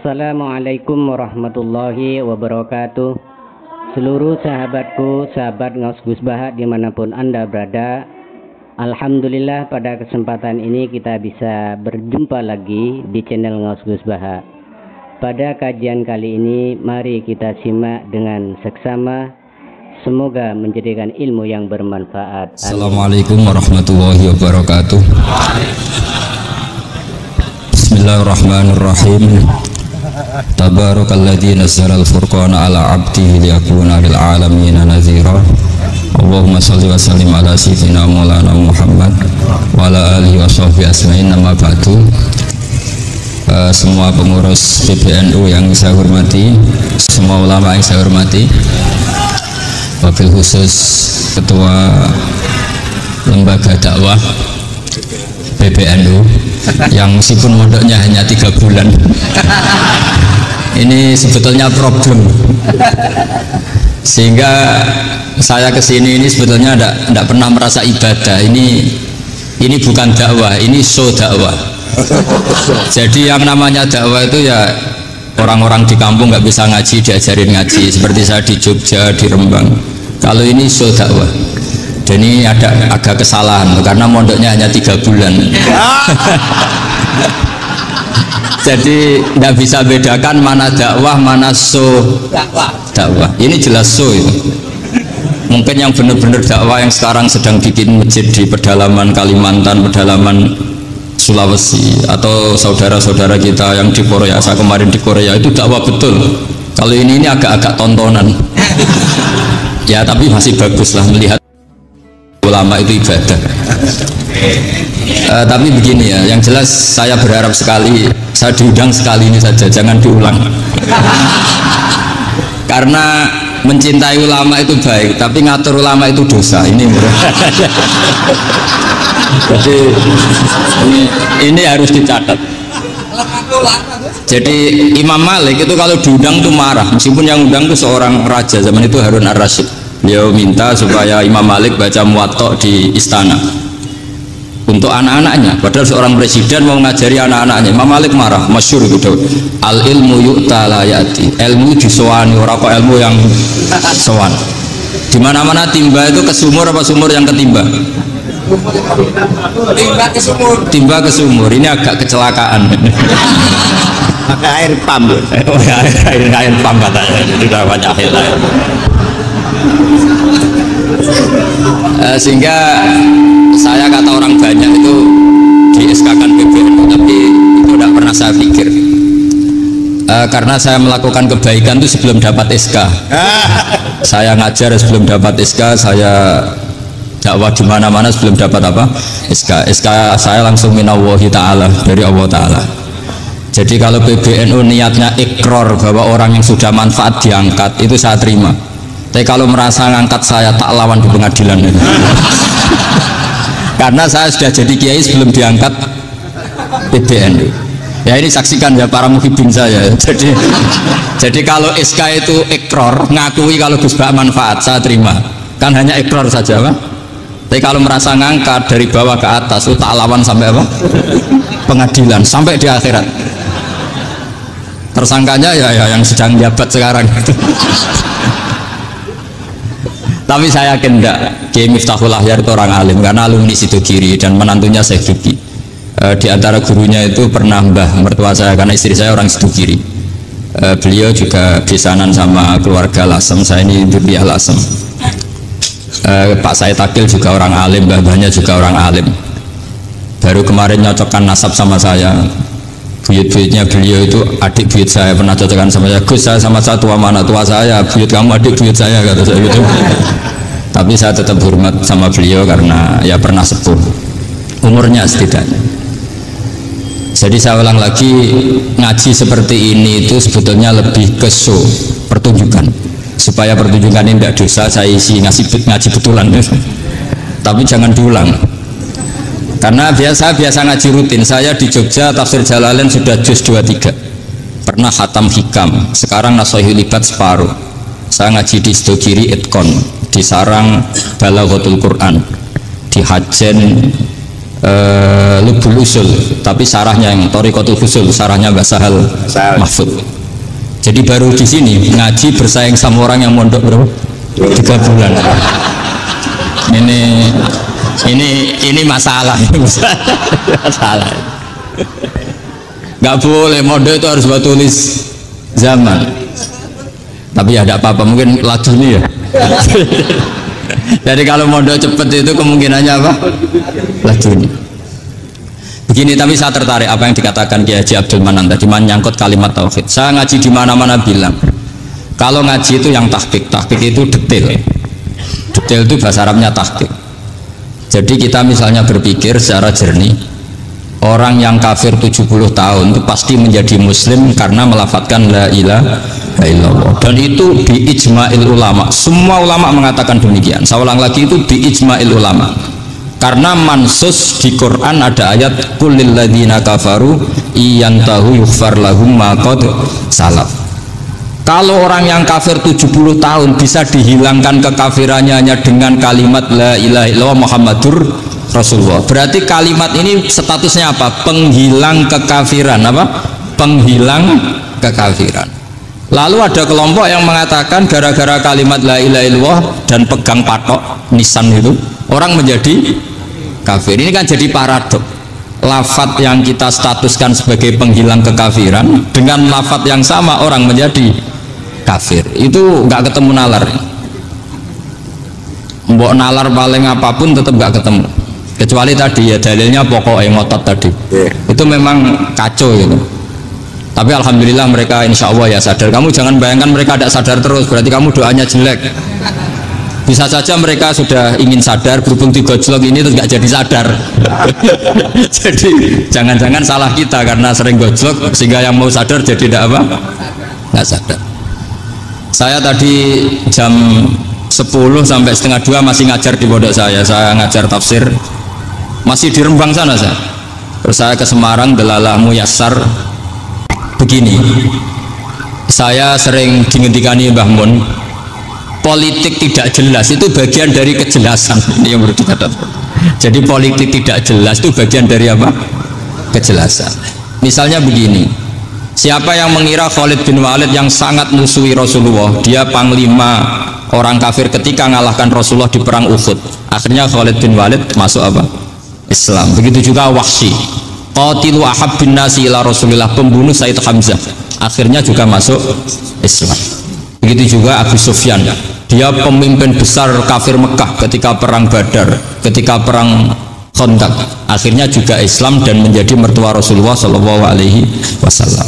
Assalamualaikum warahmatullahi wabarakatuh. Seluruh sahabatku, sahabat Ngaus Gus Baha dimanapun Anda berada, alhamdulillah pada kesempatan ini kita bisa berjumpa lagi di channel Ngaus Gus Baha. Pada kajian kali ini mari kita simak dengan seksama, semoga menjadikan ilmu yang bermanfaat. Assalamualaikum warahmatullahi wabarakatuh. Bismillahirrahmanirrahim. Tabarakalladzi nazzala al-furqana ala 'abdihi liyakuna lil 'alamin nadhira. Allahumma shalli wa sallim ala sayyidina Maulana Muhammad wa ala alihi wa sahbihi asma'in. Nama ba'du. Semua pengurus PBNU yang saya hormati, semua ulama yang saya hormati, wabil khusus ketua lembaga dakwah PBNU yang meskipun mondoknya hanya 3 bulan ini sebetulnya problem, sehingga saya kesini ini sebetulnya tidak pernah merasa ibadah. Ini bukan dakwah, ini show dakwah. Jadi yang namanya dakwah itu ya orang-orang di kampung nggak bisa ngaji diajarin ngaji, seperti saya di Jogja, di Rembang. Kalau ini show dakwah, dan ini agak kesalahan karena mondoknya hanya 3 bulan. Jadi tidak bisa bedakan mana dakwah, mana show dakwah. Ini jelas show itu. Mungkin yang benar-benar dakwah yang sekarang sedang bikin masjid di pedalaman Kalimantan, pedalaman Sulawesi, atau saudara-saudara kita yang di Korea, saya kemarin di Korea, itu dakwah betul. Kalau ini agak-agak tontonan. Ya tapi masih bagus lah melihat ulama itu ibadah. Tapi begini ya, yang jelas saya berharap sekali, saya diundang sekali ini saja, jangan diulang. Karena mencintai ulama itu baik, tapi ngatur ulama itu dosa. Ini jadi ini harus dicatat. Jadi Imam Malik itu kalau diundang itu marah, meskipun yang undang itu seorang raja zaman itu, Harun ar-Rasyid. Dia minta supaya Imam Malik baca Muwatta di istana untuk anak-anaknya, padahal seorang presiden mau ngajari anak-anaknya. Imam Malik marah, masyhur gitu, al ilmu yu'ta la ya'ti, ilmu disowani, ora kok ilmu yang sowan. Di mana-mana timba itu ke sumur, apa sumur yang ketimba? Timba ke sumur. Ini agak kecelakaan. Pakai air pam. Air pam katanya, sudah banyak air. Sehingga saya kata orang banyak itu di SK-kan PBNU, tapi itu tidak pernah saya pikir. Karena saya melakukan kebaikan itu sebelum dapat SK. Saya ngajar sebelum dapat SK, saya dakwah di mana-mana sebelum dapat apa? SK. SK saya langsung minallahi ta'ala, dari Allah Ta'ala. Jadi kalau PBNU niatnya ikrar bahwa orang yang sudah manfaat diangkat, itu saya terima. Tapi kalau merasa ngangkat saya, tak lawan di pengadilan ini. Karena saya sudah jadi kiai sebelum diangkat PBNU. Ya ini saksikan ya para muhibin saya. Jadi kalau SK itu ikrar, ngakui kalau Gus Bak manfaat, saya terima. Kan hanya ikrar saja, Pak. Tapi kalau merasa ngangkat dari bawah ke atas, itu tak lawan sampai apa? Pengadilan, sampai di akhirat. Tersangkanya ya yang sedang jabat sekarang. Tapi saya yakin enggak, Kiai Miftahul Ahyar itu orang alim, karena alumni Sidogiri dan menantunya Syekh Duki. Di antara gurunya itu pernah mbah mertua saya, karena istri saya orang Sidogiri. Beliau juga besanan sama keluarga Lasem, saya ini Durriyah Lasem. Pak Said Akil juga orang alim, mbah-mbahnya juga orang alim. Baru kemarin nyocokkan nasab sama saya. Buyut-buyutnya beliau itu adik buyut saya, pernah cocokkan sama saya. Gus, saya sama saya tua mana? Tua saya, buyut kamu adik buyut saya, kata saya gitu. Tapi saya tetap hormat sama beliau karena ya pernah sepuh umurnya setidaknya. Jadi saya ulang lagi, ngaji seperti ini itu sebetulnya lebih ke show, pertunjukan. Supaya pertunjukan ini tidak dosa, saya isi ngaji betulan. Tapi jangan diulang. Karena biasa ngaji rutin. Saya di Jogja tafsir Jalalain sudah juz 23, pernah khatam hikam, sekarang Nashihul Ibad separuh. Saya ngaji di Sidogiri Itkon, di Sarang Balaghatul Quran, di Hajen Lubul Usul, tapi sarahnya yang Thariqatul Usul, sarahnya Mbak Sahal Mahfud. Jadi baru di sini ngaji bersaing sama orang yang mondok berapa? 3 bulan. Ini masalah. Masalah. Nggak boleh mondok itu harus buat tulis zaman. Tapi ya tidak apa-apa, mungkin laju nih ya. Jadi kalau mondok cepet itu kemungkinannya apa? Laju nih. Begini, tapi saya tertarik apa yang dikatakan Kiai Haji Abdul Manan tadi menyangkut kalimat tauhid. Saya ngaji di mana-mana bilang, kalau ngaji itu yang tahqiq itu detail. Detail itu bahasa Arabnya tahqiq. Jadi kita misalnya berpikir secara jernih, orang yang kafir 70 tahun itu pasti menjadi muslim karena melafadzkan la ilaha illallah. Dan itu bi ijma'il ulama. Semua ulama mengatakan demikian. Saya ulang lagi, itu bi ijma'il ulama. Karena mansus di Quran ada ayat kullil ladzina kafaru iyantahu yughfar lahum ma qad salaf. Kalau orang yang kafir 70 tahun bisa dihilangkan kekafirannya hanya dengan kalimat la ilaha illallah Muhammadur Rasulullah. Berarti kalimat ini statusnya apa? Penghilang kekafiran, apa? Penghilang kekafiran. Lalu ada kelompok yang mengatakan gara-gara kalimat la ilaha illallah dan pegang patok nisan itu orang menjadi kafir. Ini kan jadi paradok. Lafat yang kita statuskan sebagai penghilang kekafiran dengan lafat yang sama orang menjadi kafir. Itu nggak ketemu nalar. Mbok nalar paling apapun tetap nggak ketemu. Kecuali tadi ya dalilnya pokoknya ngotot tadi. Itu memang kacau gitu. Tapi alhamdulillah mereka insya Allah ya sadar. Kamu jangan bayangkan mereka tidak sadar terus, berarti kamu doanya jelek. Bisa saja mereka sudah ingin sadar, berhubung digojlok ini terus nggak jadi sadar. Jadi jangan-jangan salah kita karena sering gojlok sehingga yang mau sadar jadi tidak apa? Nggak sadar. Saya tadi jam 10 sampai setengah 2 masih ngajar di pondok saya ngajar tafsir. Masih di Rembang sana saya. Terus saya ke Semarang, Delalah Muyassar. Begini, saya sering dingendikani Mbah Mun, politik tidak jelas itu bagian dari kejelasan. Ini yang perlu dicatat. Jadi politik tidak jelas itu bagian dari apa? Kejelasan. Misalnya begini, siapa yang mengira Khalid bin Walid yang sangat musuhi Rasulullah, dia panglima orang kafir ketika mengalahkan Rasulullah di perang Uhud, akhirnya Khalid bin Walid masuk apa? Islam. Begitu juga Wahsy, qatilu ahabbin nasi ila Rasulillah, pembunuh Sayyid Hamzah, akhirnya juga masuk Islam. Begitu juga Abu Sufyan, dia pemimpin besar kafir Mekah ketika perang Badar, ketika perang Khandaq, akhirnya juga Islam dan menjadi mertua Rasulullah Shallallahu Alaihi Wasallam.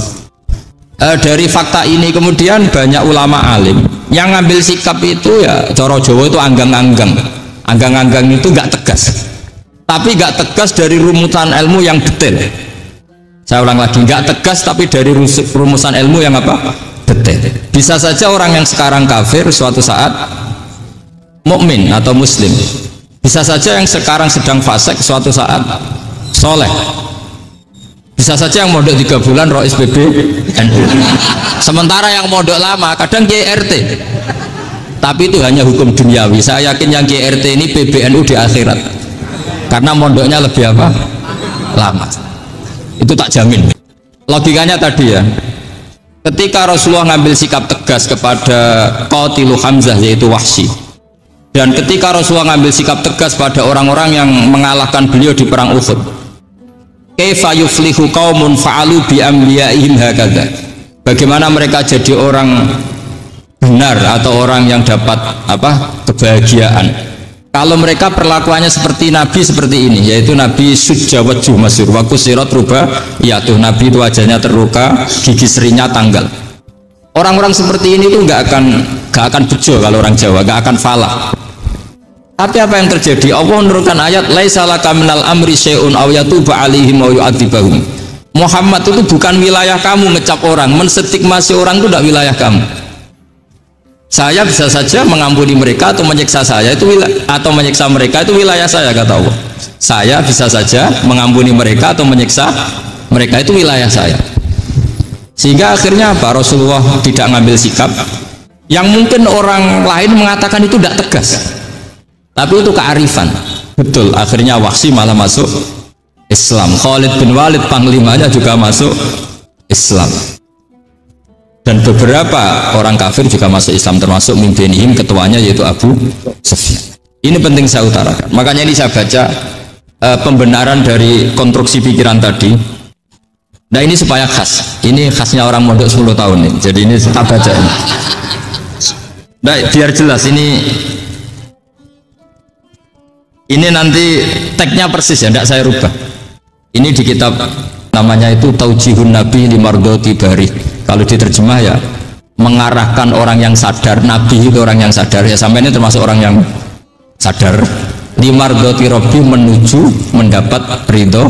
Dari fakta ini kemudian banyak ulama alim yang ngambil sikap itu ya coro Jawa itu anggang-anggang itu nggak tegas, tapi nggak tegas dari rumusan ilmu yang detail. Saya ulang lagi, nggak tegas tapi dari rumusan ilmu yang apa? Detail. Bisa saja orang yang sekarang kafir suatu saat mukmin atau muslim. Bisa saja yang sekarang sedang fasik suatu saat soleh. Bisa saja yang mondok 3 bulan rois PB NU. Sementara yang mondok lama kadang KRT. Tapi itu hanya hukum duniawi. Saya yakin yang KRT ini PBNU di akhirat. Karena mondoknya lebih apa? Lama. Itu tak jamin. Logikanya tadi ya. Ketika Rasulullah ngambil sikap tegas kepada qatilu Hamzah yaitu Wahsy, dan ketika Rasulullah ngambil sikap tegas pada orang-orang yang mengalahkan beliau di perang Uhud, kaifa yuflihu qaumun fa'alu bi amliyaihim hakadha, bagaimana mereka jadi orang benar atau orang yang dapat apa? Kebahagiaan kalau mereka perlakuannya seperti Nabi seperti ini, yaitu Nabi sujawajjuh masyhur wa kusirat ruba, yaitu Nabi itu wajahnya terluka, gigi serinya tanggal. Orang-orang seperti ini tuh nggak akan bejo kalau orang Jawa, nggak akan falah. Tapi apa yang terjadi? Allah menurunkan ayat laisa laka minal amri syai'un aw yatuba 'alaihim aw yu'adzibahum. Muhammad itu bukan wilayah kamu ngecap orang, menstigmasi orang itu tidak wilayah kamu. Saya bisa saja mengampuni mereka atau menyiksa saya itu atau menyiksa mereka itu wilayah saya, kata Allah. Saya bisa saja mengampuni mereka atau menyiksa mereka itu wilayah saya. Sehingga akhirnya apa? Rasulullah tidak ngambil sikap yang mungkin orang lain mengatakan itu tidak tegas. Tapi itu kearifan. Betul, akhirnya Wahsy malah masuk Islam. Khalid bin Walid panglimanya juga masuk Islam. Dan beberapa orang kafir juga masuk Islam, termasuk mimpinihim, ketuanya yaitu Abu Sufyan. Ini penting saya utarakan. Makanya ini saya baca pembenaran dari konstruksi pikiran tadi. Nah ini supaya khas. Ini khasnya orang mondok 10 tahun nih. Jadi ini saya baca ini. Nah, biar jelas ini nanti tagnya persis ya, tidak saya rubah. Ini di kitab namanya itu Taujihun Nabi li Mardhati Bari. Kalau diterjemah ya mengarahkan orang yang sadar. Nabi itu orang yang sadar ya, sampai ini termasuk orang yang sadar. Li Mardhati Rabbi, menuju mendapat ridho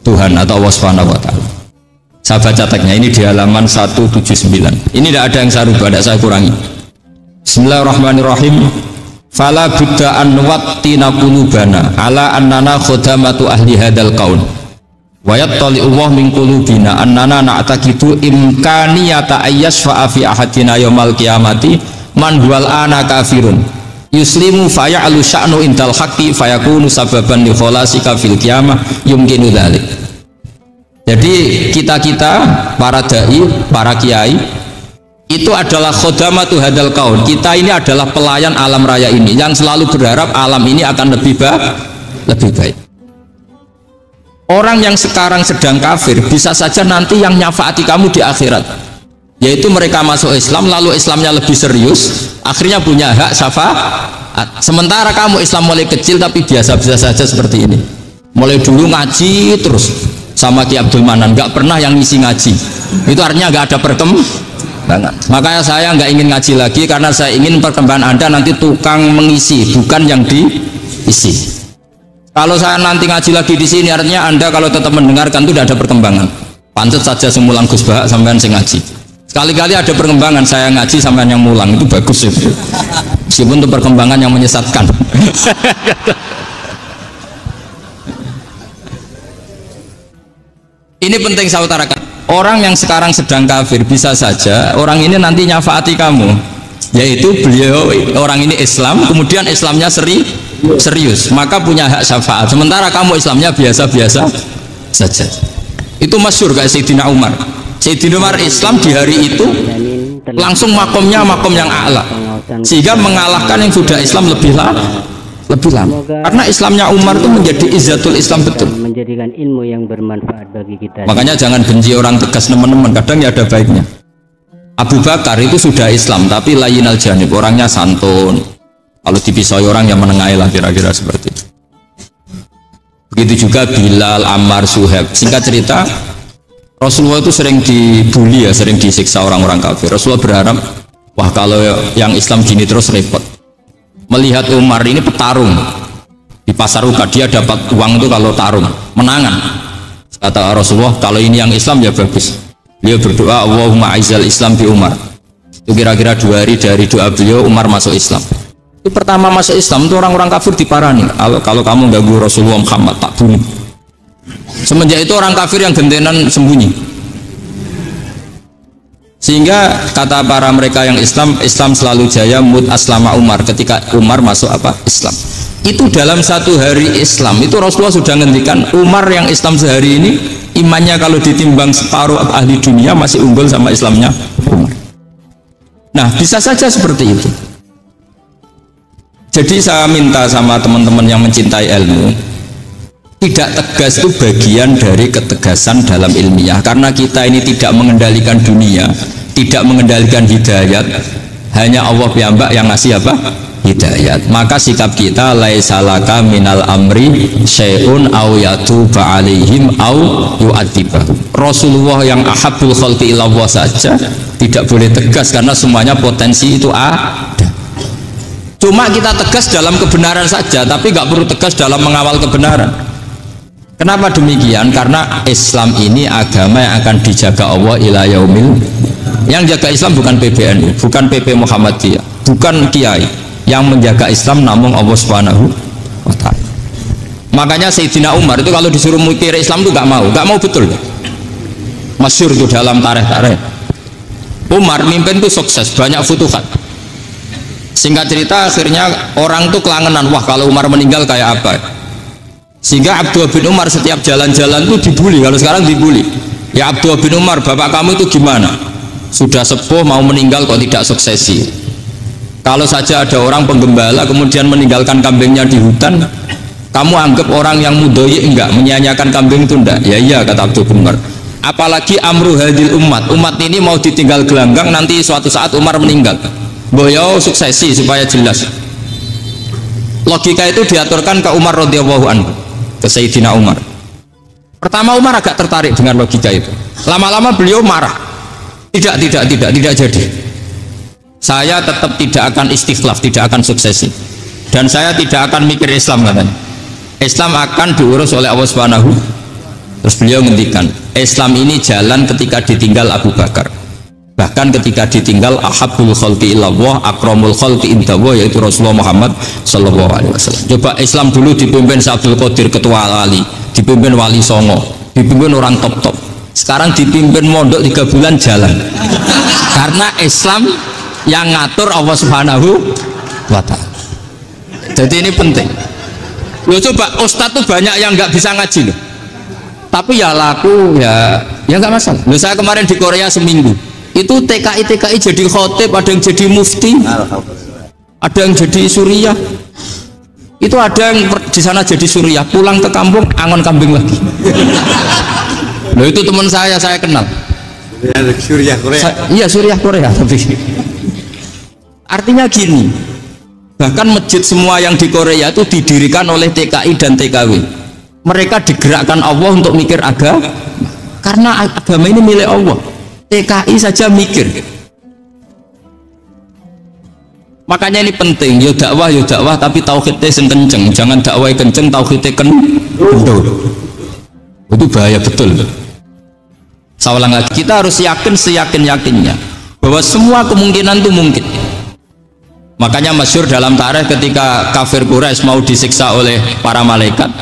Tuhan atau Allah Subhanahu wa taala. Saya baca tagnya ini di halaman 179. Ini tidak ada yang saya rubah, tidak saya kurangi. Bismillahirrahmanirrahim. Fala budda an wattina qulubana ala annana khadamatu ahli hadzal qaul wa yattali Allah min qulubina annana na'taqidu imkaniyata ayyasfa fi ahadina yaumal qiyamati man huwal ana kafirun yuslimu faya'lu sya'nu indal haqqi fayakunu sababan li khalasika fil qiyamah yumkinu dzalik. Jadi kita para dai, para kiai itu adalah khodamatu hadal kaun. Kita ini adalah pelayan alam raya ini yang selalu berharap alam ini akan lebih baik. Orang yang sekarang sedang kafir bisa saja nanti yang nyafaati kamu di akhirat, yaitu mereka masuk Islam lalu Islamnya lebih serius, akhirnya punya hak syafaat. Sementara kamu Islam mulai kecil tapi biasa-biasa saja seperti ini, mulai dulu ngaji terus sama Ki Abdul Manan, nggak pernah yang ngisi ngaji. Itu artinya nggak ada perkembangan. Makanya saya nggak ingin ngaji lagi, karena saya ingin perkembangan Anda nanti tukang mengisi, bukan yang diisi. Kalau saya nanti ngaji lagi di sini, artinya Anda kalau tetap mendengarkan itu tidak ada perkembangan. Pancet saja semulang Gus Bahak sampean sing ngaji. Sekali-kali ada perkembangan, saya ngaji sampean yang mulang, itu bagus itu. Meskipun itu perkembangan yang menyesatkan. Ini penting saya utarakan. Orang yang sekarang sedang kafir bisa saja orang ini nanti nyafaati kamu, yaitu beliau orang ini Islam, kemudian Islamnya serius, maka punya hak syafaat. Sementara kamu Islamnya biasa-biasa saja. Itu masyhur kayak Sayyidina Umar. Sayyidina Umar Islam di hari itu langsung makomnya makom yang a'la, sehingga mengalahkan yang sudah Islam lebih lama. Karena Islamnya Umar itu menjadi izzatul Islam betul, menjadikan ilmu yang bermanfaat bagi kita. Makanya jangan benci orang tegas teman-teman, kadang ya ada baiknya. Abu Bakar itu sudah Islam tapi layinal janib, orangnya santun. Kalau dipisah orang yang menengahi lah, kira-kira seperti itu. Begitu juga Bilal, Ammar, Suhaib. Singkat cerita, Rasulullah itu sering dibully ya, sering disiksa orang-orang kafir. Rasulullah berharap, wah kalau yang Islam gini terus repot. Melihat Umar ini petarung di pasar Uka, dia dapat uang itu kalau tarung menangan. Kata Rasulullah, kalau ini yang Islam ya bagus. Beliau berdoa, Allahumma aizal Islam bi Umar. Itu kira-kira 2 hari dari doa beliau, Umar masuk Islam. Itu pertama masuk Islam itu orang-orang kafir diparani, kalau kamu ganggu Rasulullah Muhammad tak bunuh. Semenjak itu orang kafir yang gentenan sembunyi. Sehingga kata para mereka yang Islam selalu jaya mut aslama Umar, ketika Umar masuk Islam. Itu dalam 1 hari Islam itu Rasulullah sudah ngendikan Umar yang Islam sehari ini imannya kalau ditimbang separuh ahli dunia masih unggul sama Islamnya Umar. Nah bisa saja seperti itu. Jadi saya minta sama teman-teman yang mencintai ilmu, tidak tegas itu bagian dari ketegasan dalam ilmiah, karena kita ini tidak mengendalikan dunia, tidak mengendalikan hidayat, hanya Allah piyambak yang ngasih apa? Hidayat. Maka sikap kita laisa laka minal amri syai'un aw yatuba alaihim aw yu'adziba. Rasulullah yang ahabbul khalqi ilallah saja tidak boleh tegas, karena semuanya potensi itu ada. Cuma kita tegas dalam kebenaran saja, tapi nggak perlu tegas dalam mengawal kebenaran. Kenapa demikian? Karena Islam ini agama yang akan dijaga Allah ila yaumil. Yang jaga Islam bukan PBNU, bukan PP Muhammadiyah, bukan kiai. Yang menjaga Islam namun Allah Subhanahu wa ta'ala. Makanya Sayyidina Umar itu kalau disuruh mukir Islam itu nggak mau betul. Masyhur itu dalam tarikh. Umar mimpin itu sukses, banyak futuhat. Singkat cerita akhirnya orang tuh kelangenan, wah kalau Umar meninggal kayak apa? Sehingga Abdullah bin Umar setiap jalan-jalan itu dibully. Kalau sekarang dibully, ya Abdullah bin Umar, bapak kamu itu gimana? Sudah sepuh mau meninggal kok tidak suksesi. Kalau saja ada orang penggembala kemudian meninggalkan kambingnya di hutan, kamu anggap orang yang mudoyi enggak, menyia-nyiakan kambing itu enggak? Ya iya, kata Abdullah bin Umar. Apalagi amru hadil umat ini mau ditinggal gelanggang, nanti suatu saat Umar meninggal. Boyo suksesi supaya jelas. Logika itu diaturkan ke Umar radhiyallahu anhu, ke Sayyidina Umar. Pertama Umar agak tertarik dengan logika itu. Lama-lama beliau marah. Tidak jadi. Saya tetap tidak akan istikhlaf, tidak akan suksesi. Dan saya tidak akan mikir Islam, katanya. Islam akan diurus oleh Allah Subhanahu. Terus beliau ngendikan, Islam ini jalan ketika ditinggal Abu Bakar. Bahkan ketika ditinggal ahabbul khalqi ilallah akramul khalqi indallah, yaitu Rasulullah Muhammad sallallahu alaihi wasallam. Coba Islam dulu dipimpin Abdul Qadir ketua wali, dipimpin Wali Songo, dipimpin orang top-top. Sekarang dipimpin mondok 3 bulan jalan. Karena Islam yang ngatur Allah Subhanahu wa ta'ala. Jadi ini penting. Loh, coba ustadz tuh banyak yang nggak bisa ngaji loh. Tapi ya laku ya nggak masalah. Loh, saya kemarin di Korea seminggu. Itu TKI jadi khotib, ada yang jadi mufti, ada yang jadi suriah. Itu ada yang di sana jadi suriah, pulang ke kampung angon kambing lagi. Loh, itu teman saya kenal. Suriah Korea. Iya, suriah Korea. Tapi artinya gini, bahkan masjid semua yang di Korea itu didirikan oleh TKI dan TKW. Mereka digerakkan Allah untuk mikir agama, karena agama ini milik Allah. TKI saja mikir. Makanya ini penting, yo dakwah tapi tauhidnya sing kenceng. Jangan dakwah kenceng tauhidnya kendor. Itu bahaya betul. Saya ulang lagi, kita harus yakin seyakin-yakinnya bahwa semua kemungkinan itu mungkin. Makanya masyhur dalam tarikh ketika kafir Quraisy mau disiksa oleh para malaikat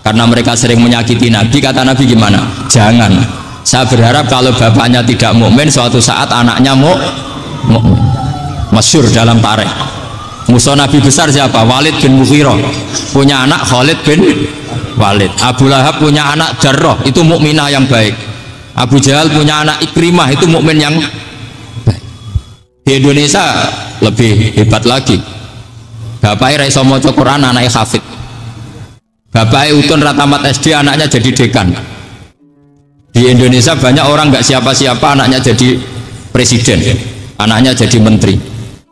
karena mereka sering menyakiti Nabi, kata Nabi gimana? Jangan. Saya berharap kalau bapaknya tidak mukmin, suatu saat anaknya mukmin. Masyhur dalam tarikh. Musuh Nabi besar siapa? Walid bin Mughirah. Punya anak Khalid bin Walid. Abu Lahab punya anak Jarrah, itu mukminah yang baik. Abu Jahal punya anak Ikrimah, itu mukmin yang baik. Di Indonesia lebih hebat lagi. Bapaknya raiso maca Quran, anaknya hafid. Bapaknya utun ratamat SD, anaknya jadi dekan. Di Indonesia banyak orang nggak siapa-siapa, anaknya jadi presiden, anaknya jadi menteri.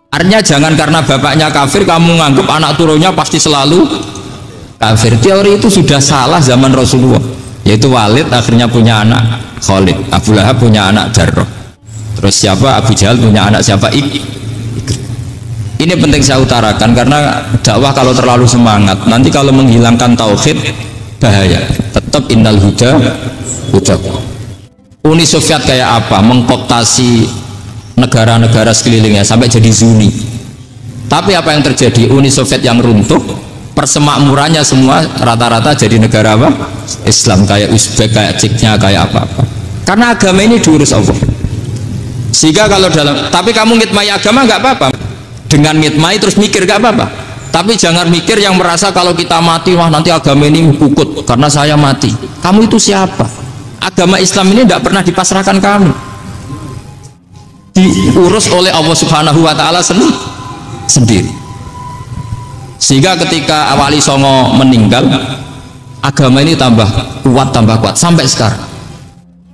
Artinya jangan karena bapaknya kafir kamu nganggap anak turunnya pasti selalu kafir. Teori itu sudah salah zaman Rasulullah. Yaitu Walid akhirnya punya anak Khalid, Abu Lahab punya anak Jarrah. Terus siapa? Abu Jahal punya anak siapa? Ini penting saya utarakan karena dakwah kalau terlalu semangat, nanti kalau menghilangkan tauhid bahaya. Tetap innal huda. Uni Soviet kayak apa? Mengkooptasi negara-negara sekelilingnya sampai jadi Zuni. Tapi apa yang terjadi? Uni Soviet yang runtuh, persemakmurannya semua rata-rata jadi negara apa? Islam, kayak Uzbek, kayak Ceknya, kayak apa-apa. Karena agama ini diurus Allah. Sehingga kalau tapi kamu ngitmai agama nggak apa-apa. Dengan ngitmai terus mikir nggak apa-apa. Tapi jangan mikir yang merasa kalau kita mati, wah nanti agama ini kukut karena saya mati. Kamu itu siapa? Agama Islam ini tidak pernah dipasrahkan kamu, diurus oleh Allah Subhanahu wa ta'ala sendiri. Sehingga ketika Wali Songo meninggal, agama ini tambah kuat sampai sekarang.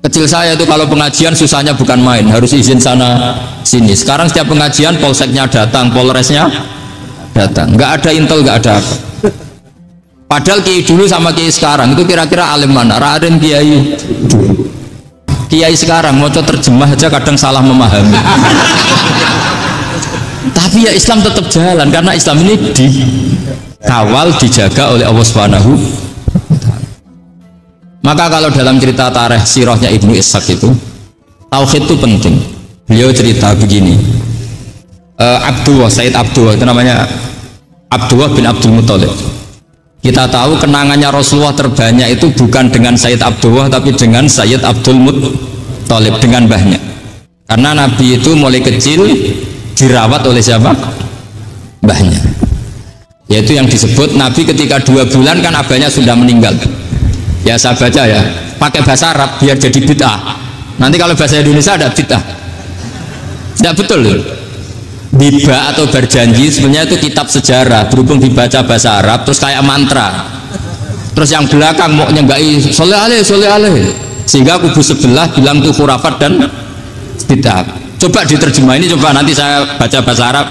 Kecil saya itu kalau pengajian susahnya bukan main, harus izin sana sini. Sekarang setiap pengajian polseknya datang, polresnya datang, nggak ada intel, nggak ada apa. Padahal kiai dulu sama kiai sekarang itu kira-kira alim mana? Raden kiai dulu. Kiai sekarang mau terjemah aja kadang salah memahami. Tapi ya Islam tetap jalan karena Islam ini dikawal, dijaga oleh Allah Subhanahu. Maka kalau dalam cerita tarikh sirahnya Ibnu Ishaq itu, tauhid itu penting. Beliau cerita begini. Sayyid Abdullah itu namanya Abdullah bin Abdul Muthalib. Kita tahu kenangannya Rasulullah terbanyak itu bukan dengan Sayyid Abdullah tapi dengan Sayyid Abdul Muthalib, dengan mbahnya. Karena Nabi itu mulai kecil dirawat oleh siapa? Mbahnya. Yaitu yang disebut Nabi ketika 2 bulan kan abahnya sudah meninggal. Ya saya baca ya, pakai bahasa Arab biar jadi bid'ah. Nanti kalau bahasa Indonesia ada bid'ah. Tidak betul loh. Biba atau berjanji sebenarnya itu kitab sejarah, berhubung dibaca bahasa Arab terus kayak mantra. Terus yang belakang mau nyenggai soleh aleh, sehingga kubu sebelah bilang itu khurafat dan bid'ah. Coba diterjemah ini, coba nanti saya baca bahasa Arab.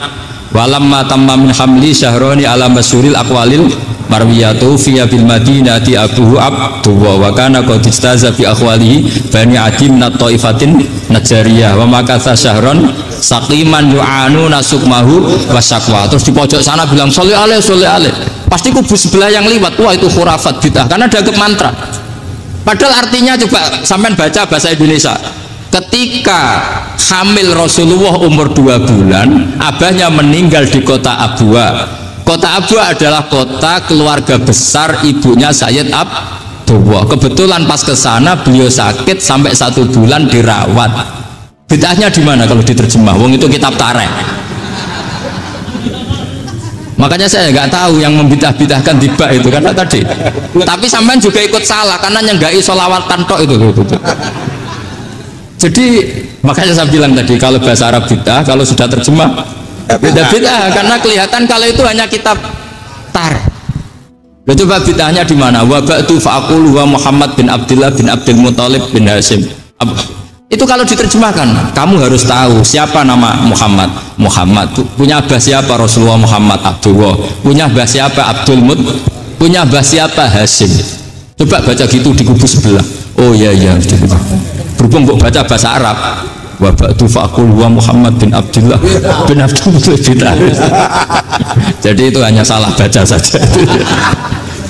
Walamma tamma min hamli syahroni ala masyuril aqwalil marwiyatu fiya bil madinati abuhu abduwa wa kana qad istaza fi akhwalihi bani adim nat taifatin najariyah wa makatha syahron saqiman yu'anu nasukmahu wasakwa. Terus di pojok sana bilang sholli alaih, pasti kubu sebelah yang liwat, wah itu khurafat bid'ah karena dianggap mantra. Padahal artinya coba sampean baca bahasa Indonesia. Ketika hamil Rasulullah umur 2 bulan, abahnya meninggal di kota Abwa. Kota Abwa adalah kota keluarga besar ibunya Sayyid Abdullah. Kebetulan pas ke sana beliau sakit sampai 1 bulan dirawat. Bid'ahnya di mana kalau diterjemah? Wong itu kitab tarikh. Makanya saya nggak tahu yang membidah-bidahkan tiba itu karena tadi. Tapi sampean juga ikut salah karena nyenggai sholawatan tok itu. Jadi makanya saya bilang tadi kalau bahasa Arab bid'ah, kalau sudah terjemah beda-beda karena kelihatan kalau itu hanya kitab tar. Coba bid'ahnya di mana? Wa ba'du fa'aqulu wa Muhammad bin Abdullah bin Abdul Muthalib bin Hashim. Itu kalau diterjemahkan, kamu harus tahu siapa nama Muhammad. Muhammad punya abah siapa? Rasulullah Muhammad Abdullah. Punya abah siapa? Abdul Mut. Punya abah siapa? Hashim. Coba baca gitu di kubu sebelah. Oh iya. Berhubung kok baca bahasa Arab, wa ba'du fa'qul wa Muhammad bin Abdullah bin Abdul Muthalib. Jadi itu hanya salah baca saja.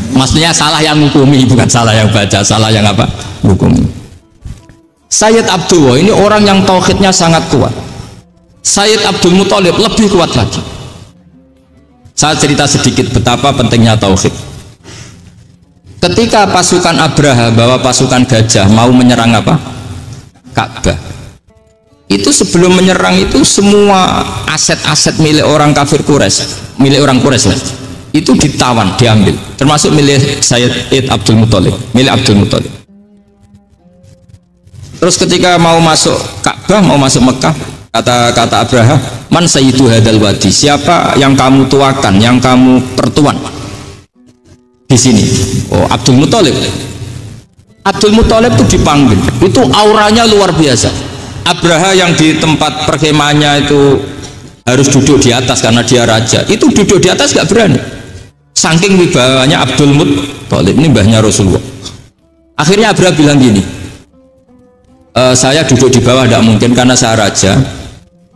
Maksudnya salah yang hukumi, bukan salah yang baca, salah yang apa? Hukumi. Sayyid Abdullah ini orang yang tauhidnya sangat kuat. Sayyid Abdul Muthalib lebih kuat lagi. Saya cerita sedikit betapa pentingnya tauhid. Ketika pasukan Abraha bawa pasukan gajah mau menyerang apa? Ka'bah. Itu sebelum menyerang itu semua aset-aset milik orang kafir Quraisy, milik orang Quraisy itu ditawan, diambil, termasuk milik Sayyid Abdul Muthalib, milik Abdul Muthalib. Terus ketika mau masuk Ka'bah, mau masuk Mekah, kata Abraha, man sayyidu hadal wadi, siapa yang kamu tuakan, yang kamu pertuan di sini? Oh, Abdul Muthalib. Abdul Muthalib itu dipanggil, itu auranya luar biasa. Abraha yang di tempat perkemahannya itu harus duduk di atas karena dia raja, itu duduk di atas gak berani, saking wibawanya Abdul Muthalib. Ini mbahnya Rasulullah. Akhirnya Abraha bilang gini, saya duduk di bawah tidak mungkin karena saya raja,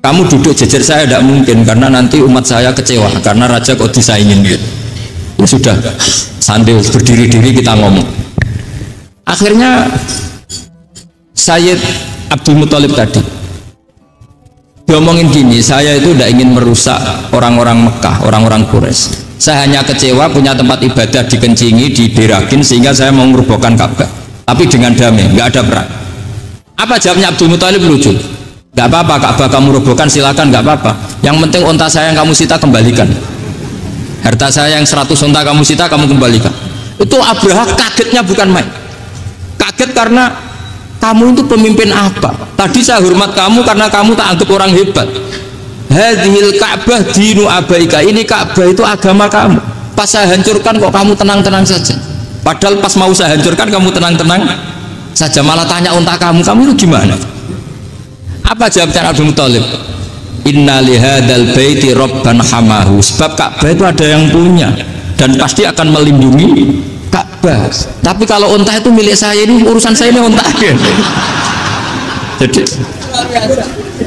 kamu duduk jejer saya tidak mungkin karena nanti umat saya kecewa karena raja kok disaingin gitu. Ya sudah, sambil berdiri-diri kita ngomong. Akhirnya Sayyid Abdul Muthalib tadi diomongin gini, saya itu tidak ingin merusak orang-orang Mekah, orang-orang Quraisy. Saya hanya kecewa punya tempat ibadah dikencingi, diberakin, sehingga saya mau merubuhkan Ka'bah, tapi dengan damai, nggak ada perang. Apa jawabnya Abdul Muthalib? Lucu. Nggak apa-apa, Ka'bah kamu robohkan silakan, nggak apa-apa. Yang penting unta saya yang kamu sita kembalikan. Harta saya yang 100 unta kamu sita kamu kembalikan. Itu Abraha kagetnya bukan main. Kaget karena kamu itu pemimpin apa? Tadi saya hormat kamu karena kamu tak anggap orang hebat. Hadhil Ka'bah dinu abaika, ini Ka'bah itu agama kamu. Pas saya hancurkan kok kamu tenang-tenang saja. Padahal pas mau saya hancurkan kamu tenang-tenang saja, malah tanya unta kamu itu gimana? Apa jawabnya Abdul Muthalib? Inna lihadal baiti rabban hamahu, sebab Ka'bah itu ada yang punya dan pasti akan melindungi Ka'bah. Tapi kalau unta itu milik saya, ini urusan saya, ini unta.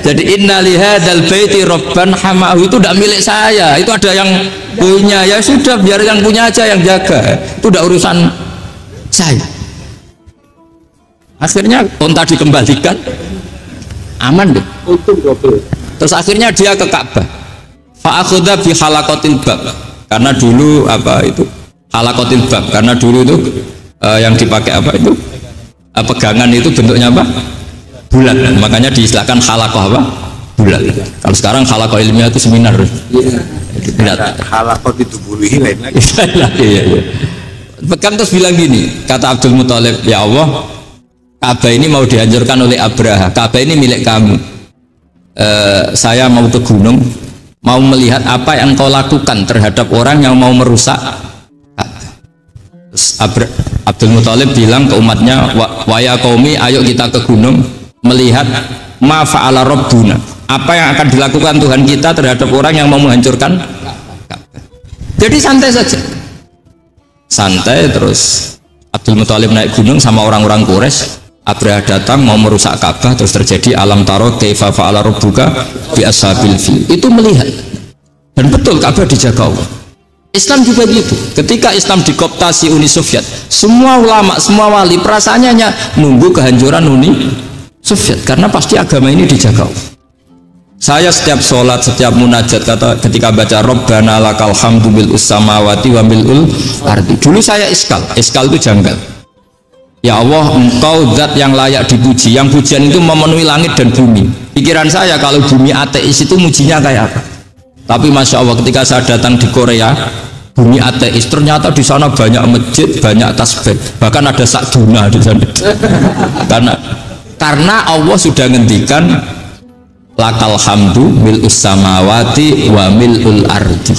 Jadi inna lihadal baiti rabban hamahu itu tidak milik saya, itu ada yang punya. Ya sudah, biar yang punya aja yang jaga, itu tidak urusan saya. Akhirnya unta dikembalikan, aman deh. Terus akhirnya dia ke Ka'bah. Fa'akhudha bi halaqatil bab, karena dulu apa itu halaqatil bab, karena dulu itu yang dipakai apa itu pegangan itu bentuknya apa? Bulat, makanya diistilahkan halaqah apa? bulan. Kalau sekarang halaqah ilmiah itu seminar. Halaqah ditubuhi lain lagi. Iya. Kan terus bilang gini, kata Abdul Muthalib, ya Allah, Ka'bah ini mau dihancurkan oleh Abraha. Ka'bah ini milik kamu. Saya mau ke gunung, mau melihat apa yang kau lakukan terhadap orang yang mau merusak Ka'bah. Terus Abdul Muthalib bilang ke umatnya, wa ya qaumi, ayo kita ke gunung melihat ma fa'ala rabbuna, apa yang akan dilakukan Tuhan kita terhadap orang yang mau menghancurkan Ka'bah. Jadi santai saja, santai. Terus Abdul Muthalib naik gunung sama orang-orang Quraisy. Abraha datang mau merusak Ka'bah, terus terjadi alam taro kaifa fa'ala rabbuka bi ashabil fil. Itu melihat, dan betul Ka'bah dijaga Allah. Islam juga gitu. Ketika Islam dikooptasi Uni Soviet, semua ulama, semua wali perasaannya hanya nunggu kehancuran Uni Soviet, karena pasti agama ini dijaga Allah. Saya setiap sholat, setiap munajat, kata ketika baca Rabbana lakal hamdu mil'us samawati wa mil'ul ardi. Dulu saya iskal itu janggal. Ya Allah, engkau zat yang layak dipuji, yang pujian itu memenuhi langit dan bumi. Pikiran saya kalau bumi ateis itu mujinya kayak apa? Tapi masya Allah, ketika saya datang di Korea, bumi ateis, ternyata di sana banyak masjid, banyak tasbih, bahkan ada sakduna di sana. Karena Allah sudah ngendikan lakal hamdu mil'us samawati wa mil'ul ardi.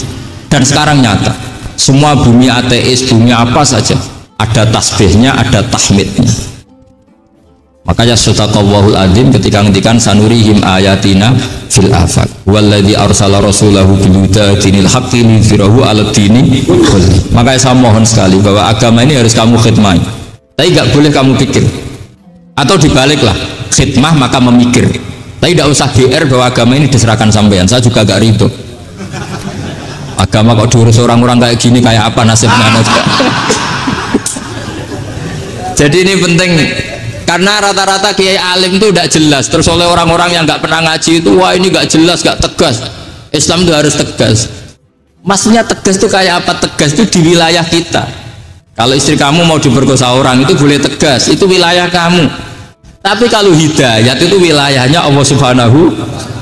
Dan sekarang nyata, semua bumi ateis, bumi apa saja, ada tasbihnya, ada tahmidnya. Makanya sadaqallahul adzim ketika ngendikan sanurihim ayatina fil afaq walladzi arsala rasulahu bil huda dinil haqqi liyudhhirahu 'alad dini kulli. Makanya saya mohon sekali bahwa agama ini harus kamu khidmah, tapi nggak boleh kamu pikir, atau dibaliklah, khidmah maka memikir. Tapi tidak usah GR bahwa agama ini diserahkan sampean. Saya juga gak ridho. Agama kok diurus orang-orang kayak gini, kayak apa nasibnya? Jadi ini penting, karena rata-rata kiai alim itu tidak jelas. Terus oleh orang-orang yang nggak pernah ngaji itu, wah ini nggak jelas, nggak tegas. Islam itu harus tegas. Maksudnya tegas itu kayak apa? Tegas itu di wilayah kita. Kalau istri kamu mau diperkosa orang itu boleh tegas, itu wilayah kamu. Tapi kalau hidayat itu wilayahnya Allah Subhanahu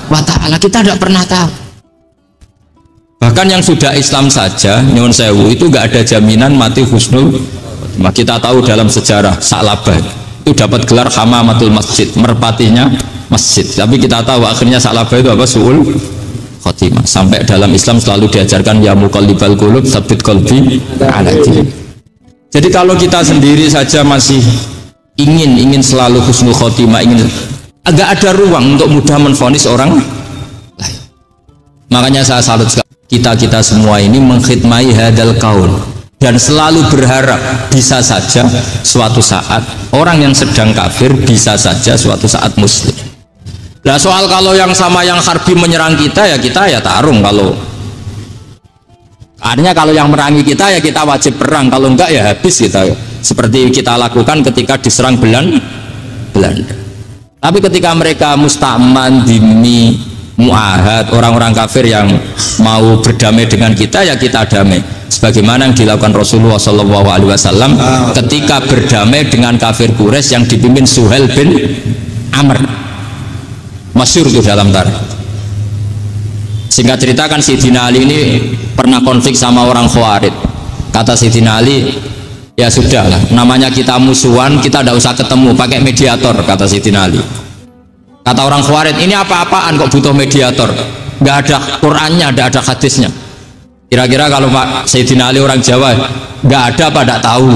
wa ta'ala, kita tidak pernah tahu. Bahkan yang sudah Islam saja, nyuwun sewu, itu nggak ada jaminan mati husnul. Kita tahu dalam sejarah Sa'labah itu dapat gelar hamamatul masjid, merpatinya masjid. Tapi kita tahu akhirnya Sa'labah itu apa? Su'ul khotimah. Sampai dalam Islam selalu diajarkan ya muqallibal qulub tsabbit qalbi ala dinik. Jadi kalau kita sendiri saja masih ingin selalu husnul khotimah, agak ada ruang untuk mudah menvonis orang lain. Makanya saya salut kita semua ini mengkhidmati hadal kaun dan selalu berharap bisa saja suatu saat orang yang sedang kafir bisa saja suatu saat muslim. Nah soal kalau yang sama yang harbi menyerang kita ya tarung. Kalau artinya kalau yang merangi kita ya kita wajib perang, kalau enggak ya habis kita. Seperti kita lakukan ketika diserang Belanda. Tapi ketika mereka musta'man, dhimmi, mu'ahad, orang-orang kafir yang mau berdamai dengan kita, ya kita damai. Sebagaimana yang dilakukan Rasulullah SAW ketika berdamai dengan kafir Quraisy yang dipimpin Suhail bin Amr. Masyhur itu dalam tarikh. Singkat cerita kan Sayyidina Ali ini pernah konflik sama orang Khawarij. Kata Sayyidina Ali, ya sudahlah, namanya kita musuhan, kita tidak usah ketemu, pakai mediator, kata Sayyidina Ali. Kata orang Khawarij, ini apa-apaan kok butuh mediator, nggak ada Qurannya, nggak ada hadisnya. Kira-kira kalau Pak Sayyidina Ali orang Jawa, nggak ada apa tidak tahu.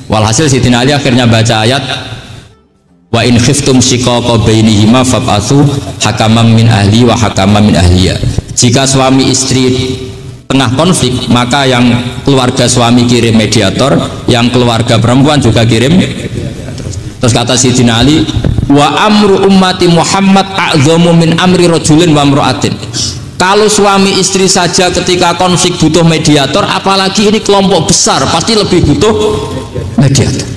Walhasil Sayyidina Ali akhirnya baca ayat wa in khiftum shiqaqa bainihima fab'atsu hakaman min ahli wa hakaman min ahliya. Jika suami istri tengah konflik, maka yang keluarga suami kirim mediator, yang keluarga perempuan juga kirim. Terus kata Sayyidina Ali, wa amru ummati Muhammad a'dhamu min amri rajulin wa imra'atin. Kalau suami istri saja ketika konflik butuh mediator, apalagi ini kelompok besar pasti lebih butuh mediator.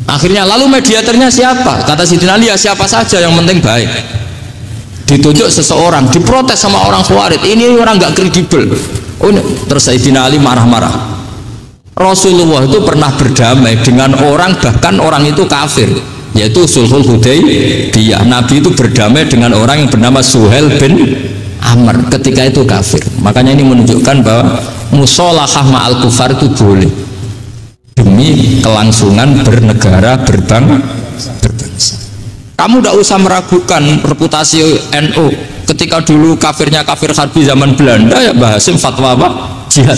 Akhirnya lalu mediatornya siapa? Kata Sayyidina Ali, ya siapa saja yang penting baik. Ditunjuk seseorang, diprotes sama orang Khawarij, ini orang nggak kredibel. Terus Sayyidina Ali marah-marah. Rasulullah itu pernah berdamai dengan orang, bahkan orang itu kafir, yaitu Sulhul Hudaybiyah. Nabi itu berdamai dengan orang yang bernama Suhail bin Amr, ketika itu kafir. Makanya ini menunjukkan bahwa musolahah ma'al kufar itu boleh demi kelangsungan bernegara berbangsa. Kamu tidak usah meragukan reputasi NU. Ketika dulu kafirnya kafir harbi zaman Belanda, ya Mbah Hasim fatwa apa? Jihad.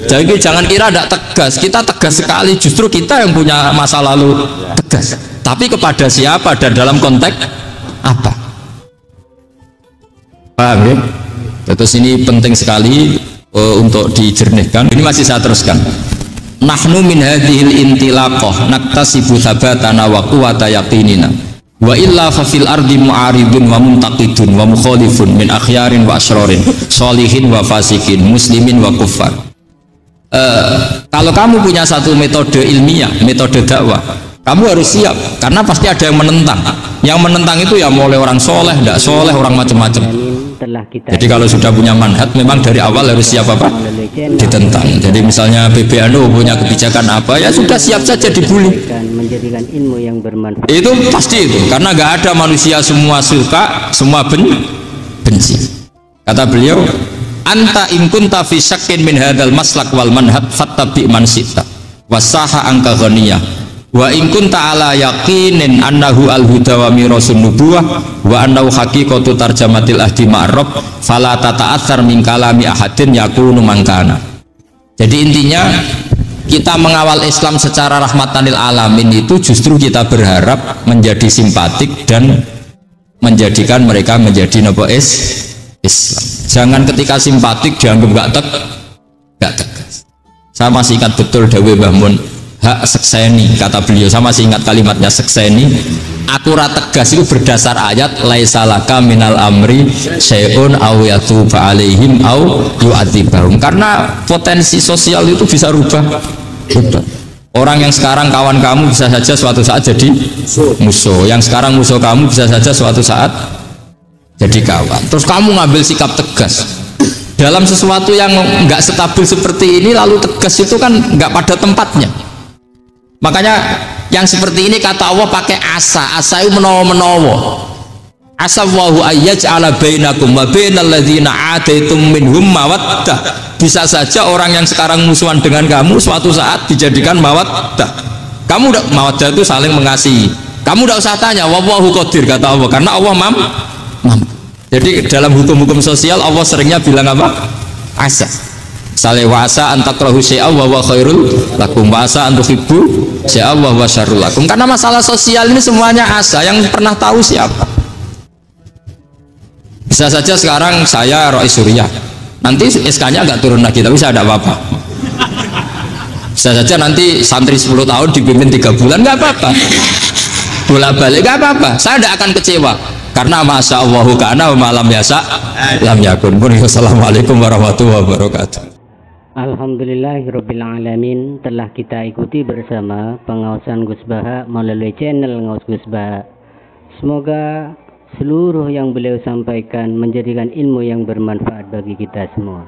Jadi jangan kira tidak tegas, kita tegas sekali. Justru kita yang punya masa lalu tegas. Tapi kepada siapa dan dalam konteks apa? Paham ya? Terus ini penting sekali untuk dijernihkan. Ini masih saya teruskan. Nahnu min hadhil intilaqah naktasibu thabatana wa quwwata yaqinina wa illa fa fil ardi mu'aridun wa muntaqidun wa mukhalifun min akhyarin wa asrarin sholihin wa fasikin muslimin wa kuffar. Kalau kamu punya satu metode ilmiah, metode dakwah, kamu harus siap karena pasti ada yang menentang. Yang menentang itu ya mulai orang soleh, tidak soleh, orang macam-macam. Jadi kalau sudah punya manhaj, memang dari awal harus siap apa? Ditentang. Jadi misalnya PBNU punya kebijakan apa, ya sudah siap saja dibully. Itu pasti itu, karena nggak ada manusia semua suka, semua benci. Kata beliau, anta in kunta fi syakkin min hadzal maslak wal manhaj fattabi man syi'ta wasaha angka ghaniyah. Wa in kunta ala yaqinin annahu al-huda wa mirasun nubuwah wa annahu haqiqatu tarjamatil ahdi ma'rab fala tata'athar min kalami ahadin yakunu mangkana. Jadi intinya kita mengawal Islam secara rahmatanil alamin itu justru kita berharap menjadi simpatik dan menjadikan mereka menjadi nopo Islam. Jangan ketika simpatik dianggap gak tegas. Saya masih ingat betul dawuh Mbah Mun, hak sekseni, kata beliau, sama masih ingat kalimatnya sekseni. Akurat tegas itu berdasar ayat laisalaka minal amri syai'un aw yatuba alaihim aw yu'adzibahum, karena potensi sosial itu bisa rubah. Orang yang sekarang kawan kamu bisa saja suatu saat jadi musuh, yang sekarang musuh kamu bisa saja suatu saat jadi kawan. Terus kamu ngambil sikap tegas dalam sesuatu yang nggak stabil seperti ini, lalu tegas itu kan nggak pada tempatnya. Makanya yang seperti ini kata Allah pakai asa itu menawa-menawa. Asa wahu ayyaj'ala bainakum wa bainal ladzina ataitum minhum mawaddah. Bisa saja orang yang sekarang musuhan dengan kamu suatu saat dijadikan mawaddah. Kamu udah mawaddah itu saling mengasihi. Kamu udah usah tanya, wallahu qadir, kata Allah, karena Allah mampu. Jadi dalam hukum-hukum sosial Allah seringnya bilang apa? Asa. Saleh wasa antakrahu syai'a wa khairul lakum wa asa antuhibbu syai'a wa syarrul lakum. Karena masalah sosial ini semuanya asa, yang pernah tahu siapa. Bisa saja sekarang saya Rois Surya, nanti SK-nya nggak turun lagi, tapi saya tidak apa-apa. Bisa saja nanti santri 10 tahun dipimpin 3 bulan, nggak apa-apa. Bolak-balik nggak apa-apa, saya tidak akan kecewa. Karena masya Allahu kana wa malam yasa lam yakun. Wassalamualaikum warahmatullahi wabarakatuh. Alhamdulillahirrabbilalamin. Telah kita ikuti bersama pengawasan Gus Baha melalui channel Ngawas Gus Baha. Semoga seluruh yang beliau sampaikan menjadikan ilmu yang bermanfaat bagi kita semua.